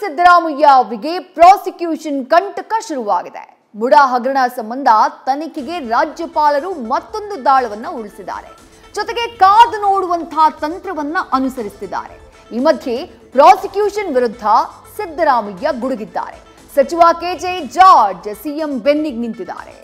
ಸಿದ್ದರಾಮಯ್ಯ ಅವರಿಗೆ ಪ್ರಾಸಿಕ್ಯೂಷನ್ ಕಂಟಕ ಶುರುವಾಗಿದೆ. ಮುಡಾ ಹಗರಣ ಸಂಬಂಧ ತನಿಖೆಗೆ ರಾಜ್ಯಪಾಲರು ಮತ್ತೊಂದು ದಾಳವನ್ನ ಉಳಿಸಿದ್ದಾರೆ. ಜೊತೆಗೆ ಕಾದು ನೋಡುವಂತಹ ತಂತ್ರವನ್ನ ಅನುಸರಿಸುತ್ತಿದ್ದಾರೆ. ಈ ಮಧ್ಯೆ ಪ್ರಾಸಿಕ್ಯೂಷನ್ ವಿರುದ್ಧ ಸಿದ್ದರಾಮಯ್ಯ ಗುಡುಗಿದ್ದಾರೆ. ಸಚಿವ ಕೆಜೆ ಜಾರ್ಜ್ ಸಿಎಂ ಬೆನ್ನಿಗೆ ನಿಂತಿದ್ದಾರೆ.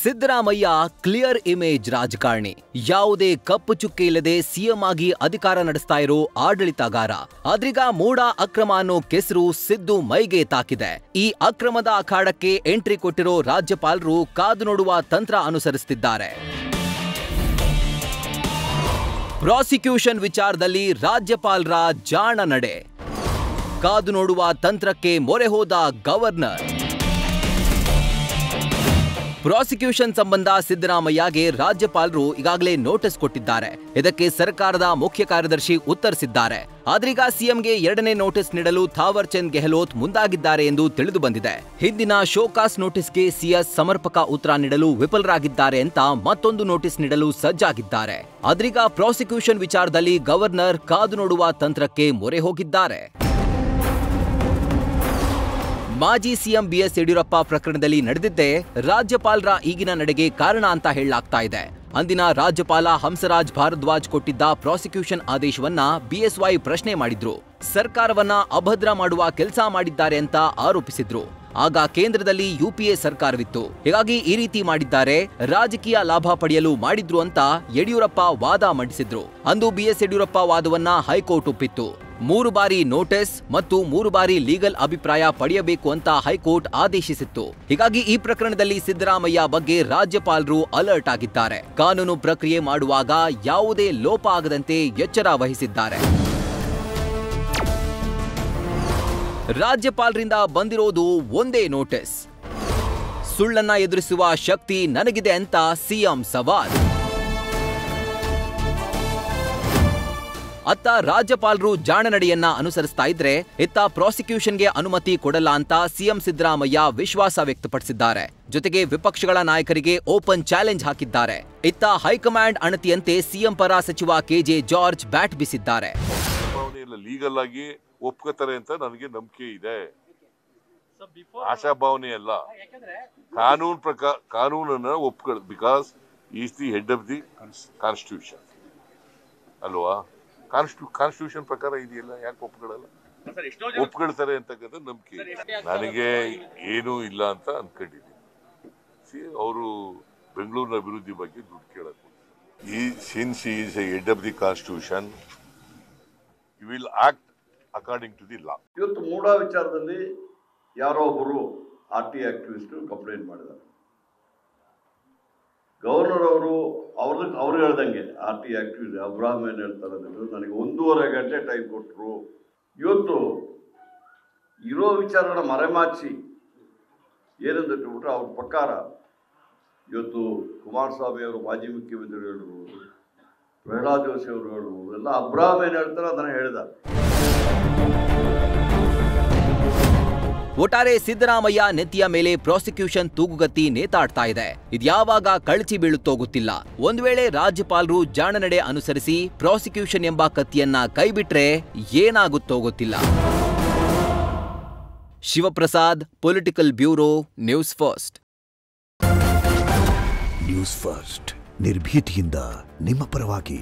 ಸಿದ್ದರಾಮಯ್ಯ ಕ್ಲಿಯರ್ ಇಮೇಜ್ ರಾಜಕಾರಣಿ. ಯಾವುದೇ ಕಪ್ಪು ಚುಕ್ಕೆ ಇಲ್ಲದೆ ಸಿಎಂ ಆಗಿ ಅಧಿಕಾರ ನಡೆಸ್ತಾ ಇರೋ ಆಡಳಿತಗಾರ. ಆದ್ರೀಗ ಮೂಡಾ ಅಕ್ರಮ ಅನ್ನೋ ಕೆಸರು ಸಿದ್ದು ಮೈಗೆ ತಾಕಿದೆ. ಈ ಅಕ್ರಮದ ಅಖಾಡಕ್ಕೆ ಎಂಟ್ರಿ ಕೊಟ್ಟಿರೋ ರಾಜ್ಯಪಾಲರು ಕಾದು ನೋಡುವ ತಂತ್ರ ಅನುಸರಿಸುತ್ತಿದ್ದಾರೆ. ಪ್ರಾಸಿಕ್ಯೂಷನ್ ವಿಚಾರದಲ್ಲಿ ರಾಜ್ಯಪಾಲರ ಜಾಣ ನಡೆ. ಕಾದು ನೋಡುವ ತಂತ್ರಕ್ಕೆ ಮೊರೆ ಹೋದ ಗವರ್ನರ್. ಪ್ರಾಸಿಕ್ಯೂಷನ್ ಸಂಬಂಧ ಸಿದ್ದರಾಮಯ್ಯಗೆ ರಾಜ್ಯಪಾಲರು ಈಗಾಗಲೇ ನೋಟಿಸ್ ಕೊಟ್ಟಿದ್ದಾರೆ. ಇದಕ್ಕೆ ಸರ್ಕಾರದ ಮುಖ್ಯ ಕಾರ್ಯದರ್ಶಿ ಉತ್ತರಿಸಿದ್ದಾರೆ. ಆದ್ರೀಗ ಸಿಎಂಗೆ ಎರಡನೇ ನೋಟಿಸ್ ನೀಡಲು ಥಾವರ್ ಚಂದ್ ಗೆಹ್ಲೋಟ್ ಮುಂದಾಗಿದ್ದಾರೆ ಎಂದು ತಿಳಿದು ಬಂದಿದೆ. ಹಿಂದಿನ ಶೋಕಾಸ್ ನೋಟಿಸ್ಗೆ ಸಿಎಸ್ ಸಮರ್ಪಕ ಉತ್ತರ ನೀಡಲು ವಿಫಲರಾಗಿದ್ದಾರೆ ಅಂತ ಮತ್ತೊಂದು ನೋಟಿಸ್ ನೀಡಲು ಸಜ್ಜಾಗಿದ್ದಾರೆ. ಆದ್ರೀಗ ಪ್ರಾಸಿಕ್ಯೂಷನ್ ವಿಚಾರದಲ್ಲಿ ಗವರ್ನರ್ ಕಾದು ನೋಡುವ ತಂತ್ರಕ್ಕೆ ಮೊರೆ ಹೋಗಿದ್ದಾರೆ. ಮಾಜಿ ಸಿಎಂ ಬಿಎಸ್ ಯಡಿಯೂರಪ್ಪ ಪ್ರಕರಣದಲ್ಲಿ ನಡೆದಿದ್ದೇ ರಾಜ್ಯಪಾಲರ ಈಗಿನ ನಡೆಗೆ ಕಾರಣ ಅಂತ ಹೇಳಲಾಗ್ತಾ ಇದೆ. ಅಂದಿನ ರಾಜ್ಯಪಾಲ ಹಂಸರಾಜ್ ಭಾರದ್ವಾಜ್ ಕೊಟ್ಟಿದ್ದ ಪ್ರಾಸಿಕ್ಯೂಷನ್ ಆದೇಶವನ್ನ ಬಿಎಸ್ವೈ ಪ್ರಶ್ನೆ ಮಾಡಿದ್ರು. ಸರ್ಕಾರವನ್ನ ಅಭದ್ರ ಮಾಡುವ ಕೆಲಸ ಮಾಡಿದ್ದಾರೆ ಅಂತ ಆರೋಪಿಸಿದ್ರು. ಆಗ ಕೇಂದ್ರದಲ್ಲಿ ಯುಪಿಎ ಸರ್ಕಾರವಿತ್ತು. ಹೀಗಾಗಿ ಈ ರೀತಿ ಮಾಡಿದ್ದಾರೆ, ರಾಜಕೀಯ ಲಾಭ ಪಡೆಯಲು ಮಾಡಿದ್ರು ಅಂತ ಯಡಿಯೂರಪ್ಪ ವಾದ ಮಂಡಿಸಿದ್ರು. ಅಂದು ಬಿಎಸ್ ಯಡಿಯೂರಪ್ಪ ವಾದವನ್ನ ಹೈಕೋರ್ಟ್ ಒಪ್ಪಿತ್ತು. 3 ಬಾರಿ ನೋಟಿಸ್ ಮತ್ತು 3 ಬಾರಿ ಲೀಗಲ್ ಅಭಿಪ್ರಾಯ ಪಡೆಯಬೇಕು ಅಂತ ಹೈಕೋರ್ಟ್ ಆದೇಶಿಸಿತ್ತು. ಹೀಗಾಗಿ ಈ ಪ್ರಕರಣದಲ್ಲಿ ಸಿದ್ದರಾಮಯ್ಯ ಬಗ್ಗೆ ರಾಜ್ಯಪಾಲರು ಅಲರ್ಟ್ ಆಗಿದ್ದಾರೆ. ಕಾನೂನು ಪ್ರಕ್ರಿಯೆ ಮಾಡುವಾಗ ಯಾವುದೇ ಲೋಪ ಆಗದಂತೆ ಎಚ್ಚರ ವಹಿಸಿದ್ದಾರೆ. ರಾಜ್ಯಪಾಲರಿಂದ ಬಂದಿರೋದು ಒಂದೇ ನೋಟಿಸ್. ಸುಳ್ಳನ್ನ ಎದುರಿಸುವ ಶಕ್ತಿ ನನಗಿದೆ ಅಂತ ಸಿಎಂ ಸವಾಲ್. ಅತ್ತ ರಾಜ್ಯಪಾಲರು ಜಾಣ ನಡೆಯನ್ನ ಅನುಸರಿಸ್ತಾ ಇದ್ರೆ, ಇತ್ತ ಪ್ರಾಸಿಕ್ಯೂಷನ್ಗೆ ಅನುಮತಿ ಕೊಡಲ್ಲ ಅಂತ ಸಿಎಂ ಸಿದ್ದರಾಮಯ್ಯ ವಿಶ್ವಾಸ ವ್ಯಕ್ತಪಡಿಸಿದ್ದಾರೆ. ಜೊತೆಗೆ ವಿಪಕ್ಷಗಳ ನಾಯಕರಿಗೆ ಓಪನ್ ಚಾಲೆಂಜ್ ಹಾಕಿದ್ದಾರೆ. ಇತ್ತ ಹೈಕಮಾಂಡ್ ಅಣತಿಯಂತೆ ಸಿಎಂ ಪರ ಸಚಿವ ಕೆಜೆ ಜಾರ್ಜ್ ಬ್ಯಾಟ್ ಬೀಸಿದ್ದಾರೆ. ಲೀಗಲ್ ಆಗಿ ಒಪ್ಕೋತಾರೆ ಅಂತ ನನಗೆ ನಂಬಿಕೆ ಇದೆ. ಆಶಾಭಾವನೆ ಅಲ್ಲ, ಕಾನೂನು ಪ್ರಕಾರ ಕಾನೂನನ್ನ ಒಪ್ಕೊಳ್ಳ. Because is the head of the constitution ಅಲ್ವಾ? ಕಾನ್ಸ್ಟಿಟ್ಯೂಷನ್ ಪ್ರಕಾರ ಇದೆಯಲ್ಲ, ಯಾಕೆ ಒಪ್ಕೊಳ್ಳಲ್ಲ? ಒಪ್ಕೊಳ್ತಾರೆ ಅಂತಕ್ಕಂಥ ನಂಬಿಕೆ ನನಗೆ ಏನೂ ಇಲ್ಲ ಅಂತ ಅನ್ಕೊಂಡಿದ್ದೀನಿ. ಅವರು ಬೆಂಗಳೂರಿನ ಅಭಿವೃದ್ಧಿ ಬಗ್ಗೆ ದುಡ್ಡು ಕೇಳಕ್ since is a head of the constitution you will act according to the law. ಇವತ್ತು ಮೂಡಾ ವಿಚಾರದಲ್ಲಿ ಯಾರೋ ಒಬ್ಬರು RT ಆಕ್ಟಿವಿಸ್ಟ್ ಕಂಪ್ಲೇಂಟ್ ಮಾಡಿದ್ದಾರೆ. ಗವರ್ನರ್ ಅವರು ಅವ್ರು ಹೇಳ್ದಂಗೆ RT ಆಕ್ಟಿವಿಸ್ಟ್ ಅಬ್ರಾಹಂ ಏನ್ ಹೇಳ್ತಾರೆ, ನನಗೆ 1.5 ಗಂಟೆ ಟೈಮ್ ಕೊಟ್ಟರು. ಇವತ್ತು ಇರೋ ವಿಚಾರನ ಮರೆಮಾಚಿ ಏನಂತ ಬಿಟ್ರೆ ಅವ್ರ ಪ್ರಕಾರ ಇವತ್ತು ಕುಮಾರಸ್ವಾಮಿ ಅವರು, ಮಾಜಿ ಮುಖ್ಯಮಂತ್ರಿಗಳು ಹೇಳ್ಬೋದು, ಪ್ರಹ್ಲಾದ್ ಜೋಶಿ ಅವರು ಹೇಳ್ಬೋದು, ಎಲ್ಲ ಅಬ್ರಾಹಂ ಏನ್ ಹೇಳ್ತಾರೆ ಅದನ್ನ ಹೇಳಿದ್ದಾರೆ. ಒಟ್ಟಾರೆ ಸಿದ್ದರಾಮಯ್ಯ ನೆತ್ತಿಯ ಮೇಲೆ ಪ್ರಾಸಿಕ್ಯೂಷನ್ ತೂಗುಗತ್ತಿ ನೇತಾಡ್ತಾ ಇದೆ. ಇದ್ಯಾವಾಗ ಕಳಚಿ ಬೀಳುತ್ತೋ ಗೊತ್ತಿಲ್ಲ. ಒಂದ್ ವೇಳೆ ರಾಜ್ಯಪಾಲರು ಜಾಣ ನಡೆ ಅನುಸರಿಸಿ ಪ್ರಾಸಿಕ್ಯೂಷನ್ ಎಂಬ ಕತ್ತಿಯನ್ನ ಕೈಬಿಟ್ರೆ ಏನಾಗುತ್ತೋ ಗೊತ್ತಿಲ್ಲ. Shivaprasad, political bureau, news first. News first ನಿರ್ಭೀತಿಯಿಂದ ನಿಮ್ಮ ಪರವಾಗಿ.